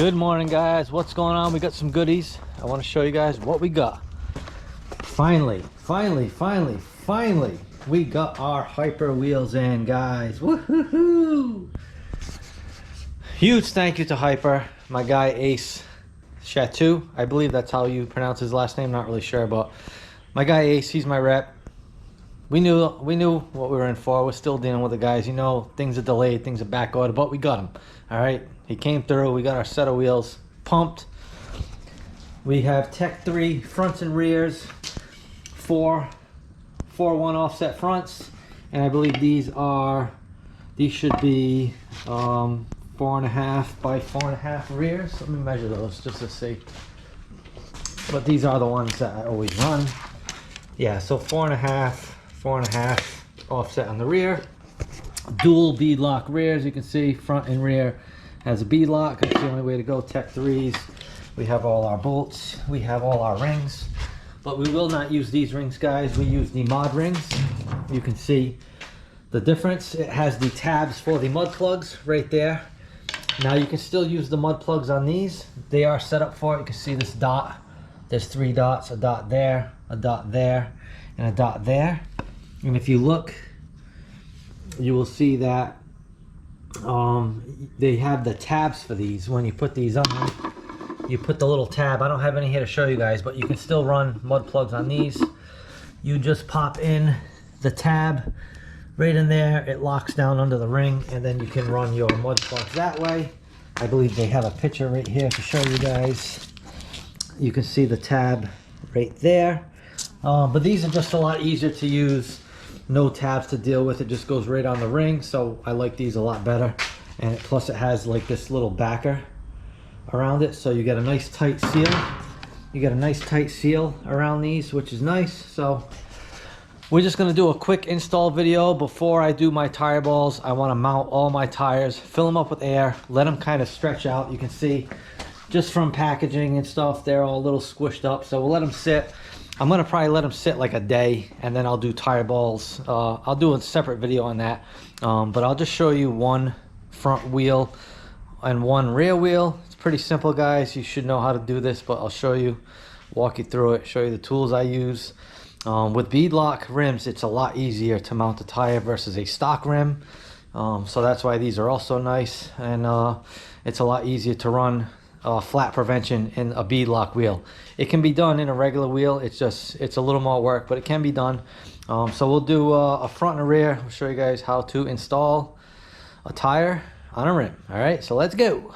Good morning, guys. What's going on? We got some goodies. I want to show you guys what we got. Finally, we got our hyper wheels in, guys. Woohoo! Huge thank you to Hyper, my guy Ace Chateau. I believe that's how you pronounce his last name. Not really sure, but my guy Ace, he's my rep. We knew what we were in for. We're still dealing with the guys. You know, things are delayed, things are back ordered, but we got them. All right, he came through. We got our set of wheels pumped. We have Tech 3 fronts and rears, 4 1 offset fronts, and I believe these should be 4.5 by 4.5 rears. Let me measure those just to see. But these are the ones that I always run. Yeah, so 4.5 offset on the rear. Dual beadlock rears, you can see front and rear has a beadlock. That's the only way to go. Tech 3s. We have all our bolts. We have all our rings. But we will not use these rings, guys. We use the mod rings. You can see the difference. It has the tabs for the mud plugs right there. Now you can still use the mud plugs on these. They are set up for it. You can see this dot. There's 3 dots, a dot there, a dot there, and a dot there. And if you look, you will see that they have the tabs for these. When you put these on, you put the little tab. I don't have any here to show you guys, but you can still run mud plugs on these. You just pop in the tab right in there. It locks down under the ring, and then you can run your mud plugs that way. I believe they have a picture right here to show you guys. You can see the tab right there. But these are just a lot easier to use. No tabs to deal with. It just goes right on the ring. So I like these a lot better. And plus it has like this little backer around it. So you get a nice tight seal. You get a nice tight seal around these, which is nice. So we're just gonna do a quick install video. Before I do my tire balls, I wanna mount all my tires, fill them up with air, let them kind of stretch out. You can see just from packaging and stuff, they're all a little squished up. So we'll let them sit. I'm gonna probably let them sit like a day, and then I'll do tire balls. I'll do a separate video on that, but I'll just show you one front wheel and one rear wheel. It's pretty simple, guys. You should know how to do this, but I'll show you, walk you through it, show you the tools I use. With beadlock rims, it's a lot easier to mount a tire versus a stock rim, so that's why these are also nice, and it's a lot easier to run flat prevention in a beadlock wheel. It can be done in a regular wheel. It's a little more work, but it can be done. So we'll do a front and a rear. I'll show you guys how to install a tire on a rim. All right, so let's go.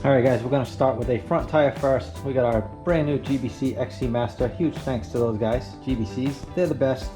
Alright guys, we're going to start with a front tire first. We got our brand new GBC XC Master. Huge thanks to those guys, GBCs. They're the best.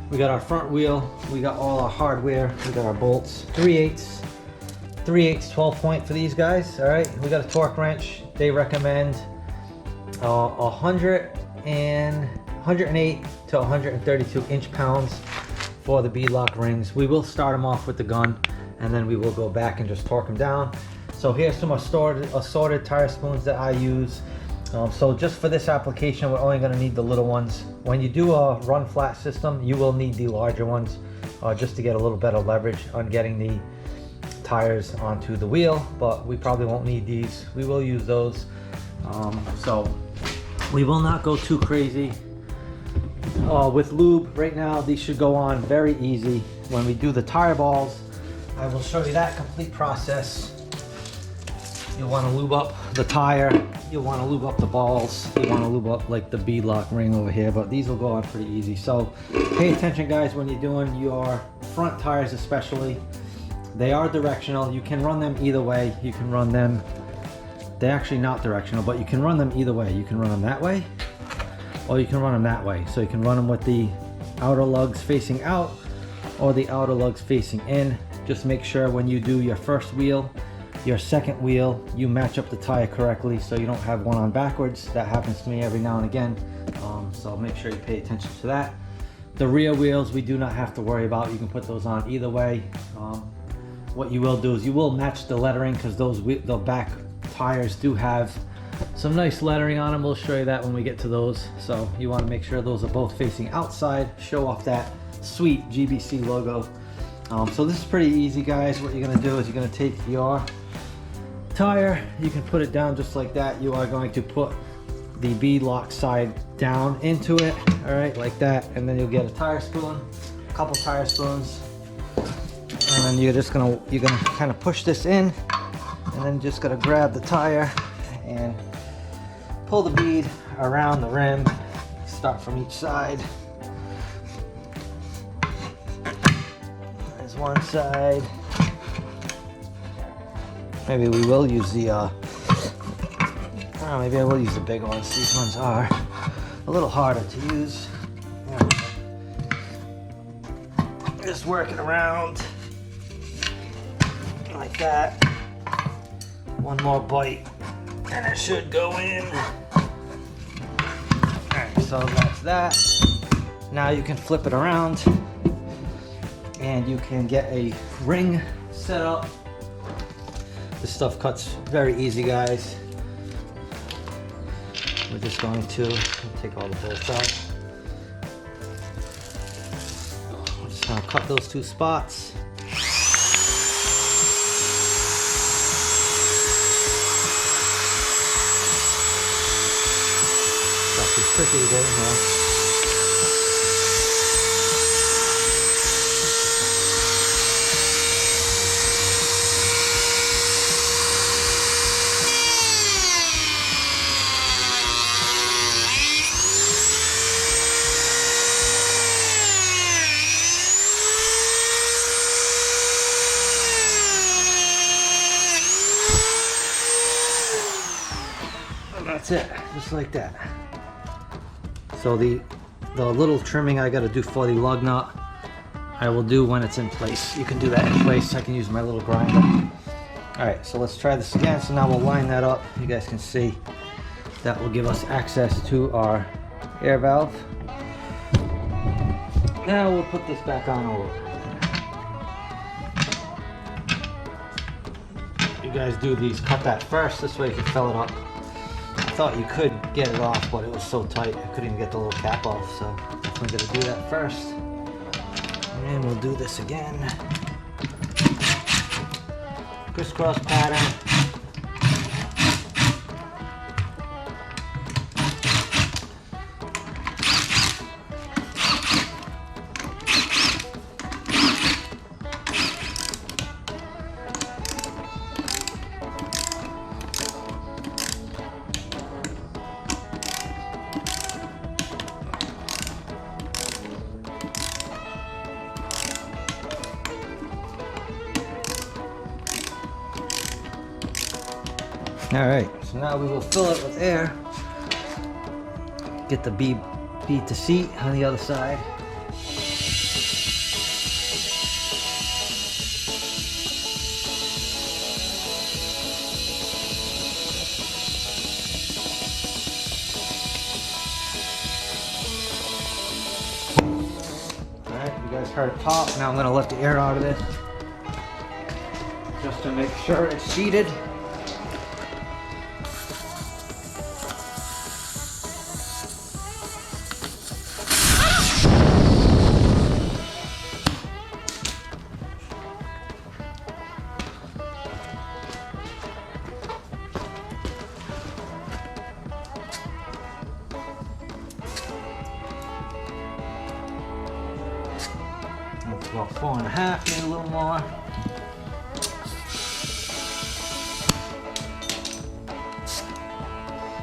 We got our front wheel. We got all our hardware. We got our bolts. 3/8 12 point for these guys. Alright, we got a torque wrench. They recommend 108 to 132 inch-pounds for the beadlock rings. We will start them off with the gun, and then we will go back and just torque them down. So here's some assorted tire spoons that I use. So just for this application, we're only going to need the little ones. When you do a run flat system, you will need the larger ones just to get a little better leverage on getting the tires onto the wheel, but we probably won't need these. We will use those. So we will not go too crazy with lube. Right now, these should go on very easy. When we do the tire balls, I will show you that complete process. You'll want to lube up the tire, you'll want to lube up the balls, you want to lube up like the beadlock ring over here, but these will go on pretty easy. So pay attention, guys, when you're doing your front tires especially. They are directional. You can run them either way. You can run them, they're actually not directional, but you can run them either way. You can run them that way, or you can run them that way. So you can run them with the outer lugs facing out or the outer lugs facing in. Just make sure when you do your first wheel your second wheel, you match up the tire correctly so you don't have one on backwards. That happens to me every now and again, so make sure you pay attention to that. The rear wheels we do not have to worry about. You can put those on either way. What you will do is you will match the lettering, because the back tires do have some nice lettering on them. We'll show you that when we get to those. So you want to make sure those are both facing outside, show off that sweet GBC logo. So this is pretty easy, guys. What you're going to do is you're going to take your tire, you can put it down just like that. You are going to put the beadlock side down into it, all right, like that, and then you'll get a tire spoon, a couple tire spoons, and then you're gonna kind of push this in, and then just gonna grab the tire and pull the bead around the rim. Start from each side. There's one side. Maybe we will use the, maybe I will use the big ones. These ones are a little harder to use. Just work it around like that. One more bite and it should go in. Alright, so that's that. Now you can flip it around and you can get a ring set up. This stuff cuts very easy, guys. We're just going to take all the bolts out. We're just going to cut those two spots. Stuff is tricky to get in here. That's it, just like that. So the little trimming I got to do for the lug nut, I will do when it's in place. You can do that in place. I can use my little grinder. All right, so let's try this again. So now we'll line that up. You guys can see that will give us access to our air valve. Now we'll put this back on over. You guys do these, cut that first. This way you can fill it up. I thought you could get it off, but it was so tight I couldn't even get the little cap off, so I'm going to do that first. And we'll do this again. Crisscross pattern. All right, so now we will fill it with air. Get the bead to seat on the other side. All right, you guys heard it pop. Now I'm gonna let the air out of this just to make sure it's seated. About 4.5, maybe a little more.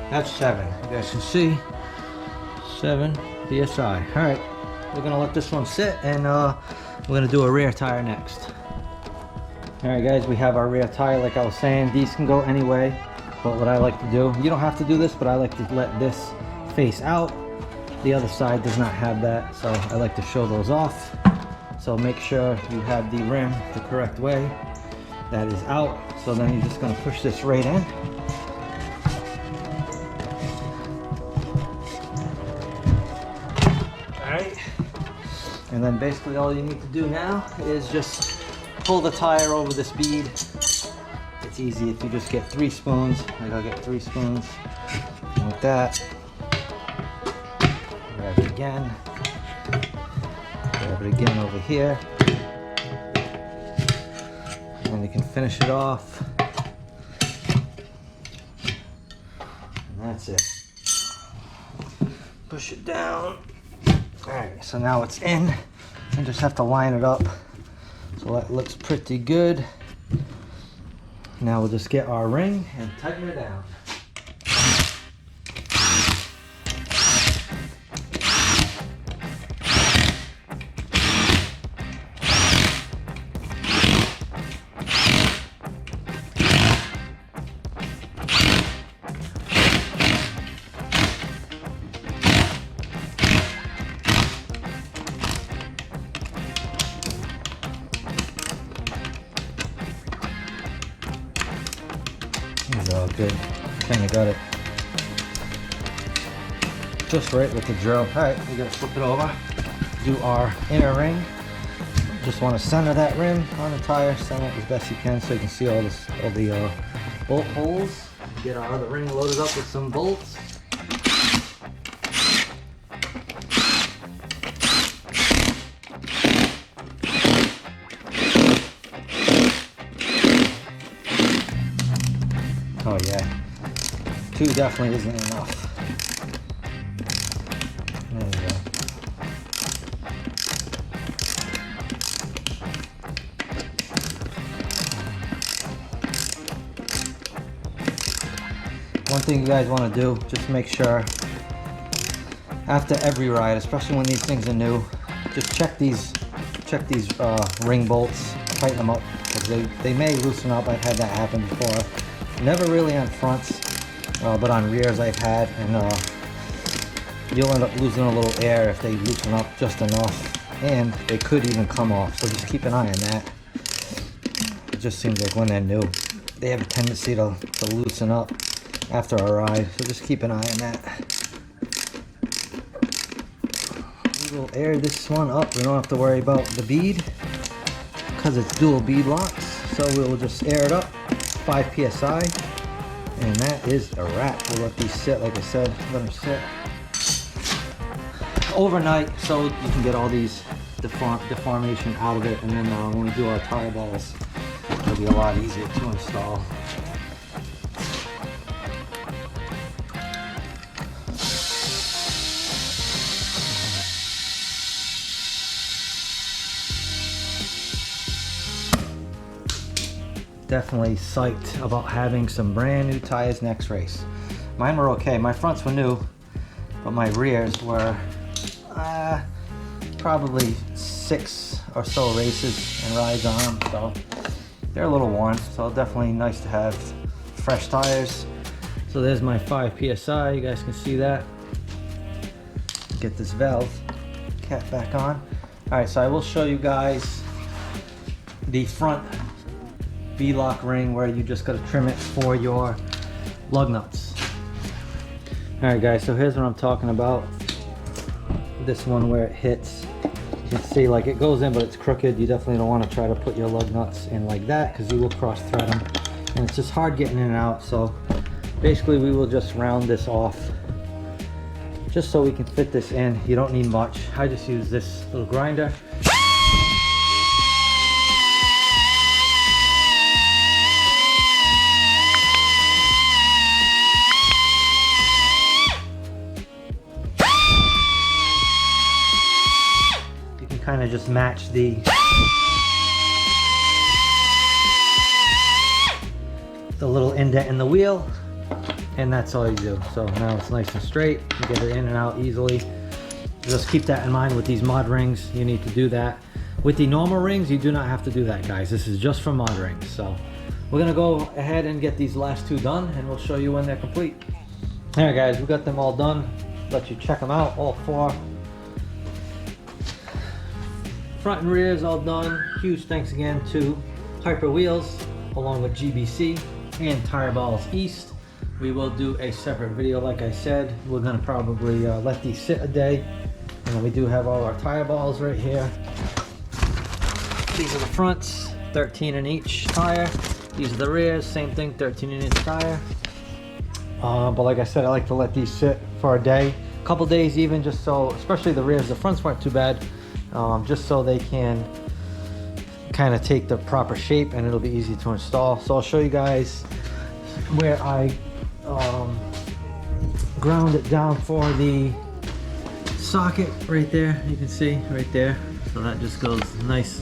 That's 7. You guys can see 7 psi. All right, we're gonna let this one sit, and we're gonna do a rear tire next. All right, guys, we have our rear tire. Like I was saying, these can go any way, but what I like to do, you don't have to do this, but I like to let this face out. The other side does not have that, so I like to show those off. So make sure you have the rim the correct way. that is out. So then you're just going to push this right in. Alright. And then basically all you need to do now is just pull the tire over this bead. It's easy if you just get 3 spoons. Like I'll get 3 spoons. And with that, grab it again. Grab it again over here. And you can finish it off. And that's it. Push it down. Alright, so now it's in. You just have to line it up. So that looks pretty good. Now we'll just get our ring and tighten it down. All good. Kind of got it just right with the drill. All right, we gotta flip it over. Do our inner ring. Just want to center that rim on the tire. Center it as best you can so you can see all the bolt holes. Get our other ring loaded up with some bolts. Oh yeah, 2 definitely isn't enough. There we go. One thing you guys want to do, just make sure after every ride, especially when these things are new, just check these ring bolts, tighten them up, because they may loosen up. I've had that happen before. Never really on fronts, but on rears I've had, and you'll end up losing a little air if they loosen up just enough, and they could even come off, so just keep an eye on that. It just seems like when they're new, they have a tendency to loosen up after a ride, so just keep an eye on that. We'll air this one up. We don't have to worry about the bead because it's dual bead locks, so we'll just air it up 5 psi, and that is a wrap. We'll let these sit, like I said, let them sit overnight so you can get all these deformation out of it, and then when we do our tire balls, it'll be a lot easier to install. Definitely psyched about having some brand new tires next race. Mine were okay. My fronts were new, but my rears were probably 6 or so races and rides on them, so they're a little worn. So definitely nice to have fresh tires. So there's my 5 psi. You guys can see that. Get this valve cap back on. All right, so I will show you guys the front V-lock ring where you just got to trim it for your lug nuts. All right guys, so here's what I'm talking about. This one where it hits, you can see like it goes in but it's crooked. You definitely don't want to try to put your lug nuts in like that because you will cross thread them and it's just hard getting in and out. So basically we will just round this off just so we can fit this in. You don't need much. I just use this little grinder. Kind of just match the little indent in the wheel, and that's all you do. So now it's nice and straight. You get it in and out easily. Just keep that in mind with these mod rings. You need to do that. With the normal rings, you do not have to do that, guys. This is just for mod rings. So we're gonna go ahead and get these last 2 done, and we'll show you when they're complete. All right, guys, we got them all done. Let you check them out, all 4. Front and rear is all done. Huge thanks again to Hyper Wheels along with GBC and Tire Balls East. We will do a separate video, like I said. We're gonna probably let these sit a day. And then we do have all our tire balls right here. These are the fronts, 13 in each tire. These are the rears, same thing, 13 in each tire. But like I said, I like to let these sit for a day, a couple days even, just so, especially the rears, the fronts weren't too bad, just so they can kind of take the proper shape and it'll be easy to install. So I'll show you guys where I ground it down for the socket right there. You can see right there. So that just goes nice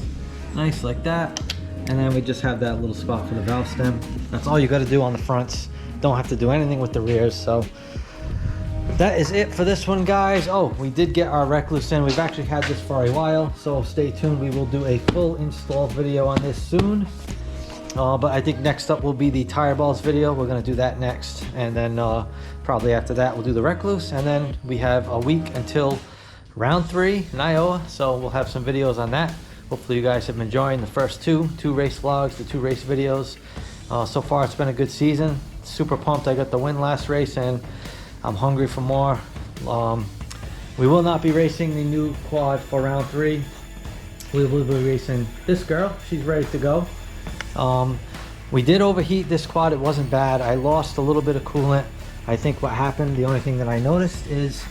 like that. And then we just have that little spot for the valve stem. That's all you got to do on the fronts. Don't have to do anything with the rears. So that is it for this one, guys. Oh, we did get our Recluse in. We've actually had this for a while, so stay tuned. We will do a full install video on this soon. But I think next up will be the tire balls video. We're going to do that next, and then probably after that we'll do the Recluse, and then we have a week until round 3 in Iowa, so we'll have some videos on that. Hopefully you guys have been enjoying the first two race vlogs, the 2 race videos. So far it's been a good season. Super pumped. I got the win last race and I'm hungry for more. We will not be racing the new quad for round 3. We will be racing this girl. She's ready to go. We did overheat this quad. It wasn't bad. I lost a little bit of coolant. I think what happened, the only thing that I noticed is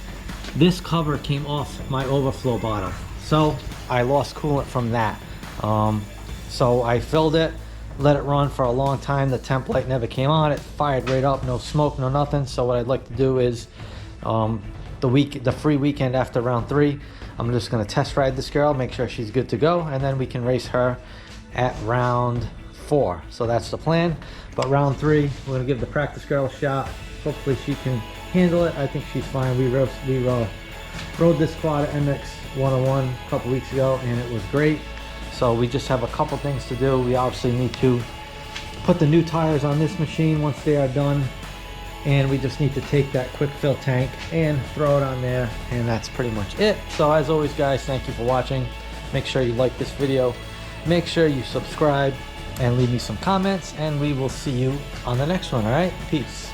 this cover came off my overflow bottom. So I lost coolant from that. So I filled it, let it run for a long time. The temp light never came on. It fired right up, no smoke, no nothing. So what I'd like to do is the free weekend after round 3, I'm just gonna test ride this girl, make sure she's good to go, and then we can race her at round 4. So that's the plan. But round 3, we're gonna give the practice girl a shot. Hopefully she can handle it. I think she's fine. We rode this quad at MX 101 a couple weeks ago and it was great. So we just have a couple things to do. We obviously need to put the new tires on this machine once they are done, and we just need to take that quick fill tank and throw it on there, and that's pretty much it. So as always, guys, thank you for watching. Make sure you like this video, make sure you subscribe and leave me some comments, and we will see you on the next one. All right, peace.